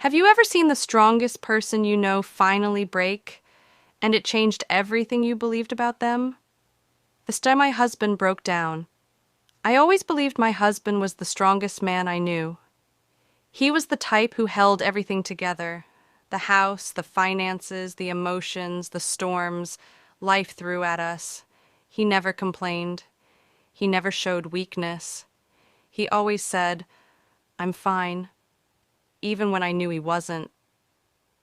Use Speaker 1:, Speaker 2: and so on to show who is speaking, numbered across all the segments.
Speaker 1: Have you ever seen the strongest person you know finally break, and it changed everything you believed about them? This time my husband broke down. I always believed my husband was the strongest man I knew. He was the type who held everything together. The house, the finances, the emotions, the storms life threw at us. He never complained. He never showed weakness. He always said, "I'm fine," even when I knew he wasn't.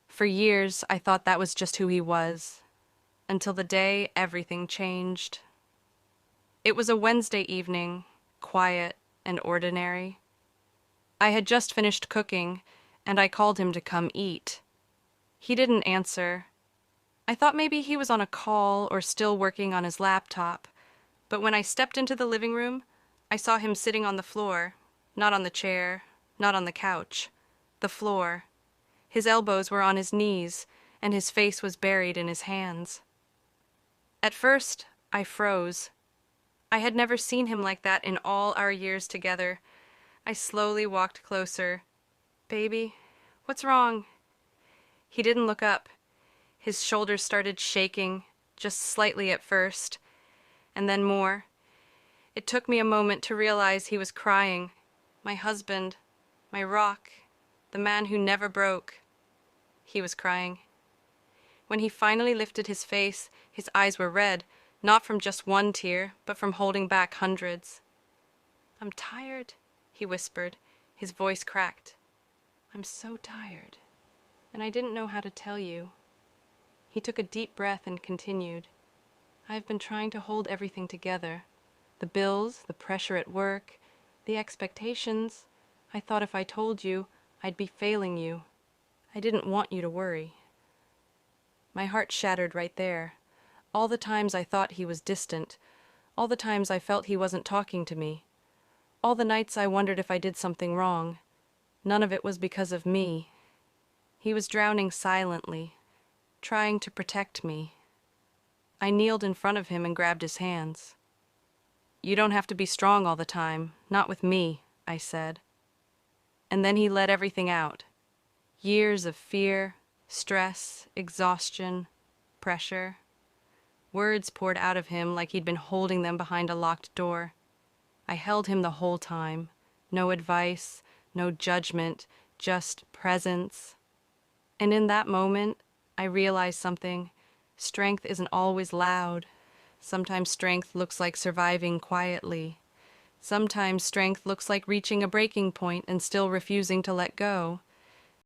Speaker 1: For years, I thought that was just who he was, until the day everything changed. It was a Wednesday evening, quiet and ordinary. I had just finished cooking, and I called him to come eat. He didn't answer. I thought maybe he was on a call or still working on his laptop, but when I stepped into the living room, I saw him sitting on the floor, not on the chair, not on the couch, the floor. His elbows were on his knees, and his face was buried in his hands. At first, I froze. I had never seen him like that in all our years together. I slowly walked closer. "Baby, what's wrong?" He didn't look up. His shoulders started shaking, just slightly at first, and then more. It took me a moment to realize he was crying. My husband, my rock, the man who never broke. He was crying. When he finally lifted his face, his eyes were red, not from just one tear, but from holding back hundreds. "I'm tired," he whispered, his voice cracked. "I'm so tired, and I didn't know how to tell you." He took a deep breath and continued, "I've been trying to hold everything together. The bills, the pressure at work, the expectations. I thought if I told you, I'd be failing you. I didn't want you to worry." My heart shattered right there. All the times I thought he was distant, all the times I felt he wasn't talking to me, all the nights I wondered if I did something wrong. None of it was because of me. He was drowning silently, trying to protect me. I kneeled in front of him and grabbed his hands. "You don't have to be strong all the time, not with me," I said. And then he let everything out. Years of fear, stress, exhaustion, pressure. Words poured out of him like he'd been holding them behind a locked door. I held him the whole time. No advice, no judgment, just presence. And in that moment, I realized something. Strength isn't always loud. Sometimes strength looks like surviving quietly. Sometimes strength looks like reaching a breaking point and still refusing to let go.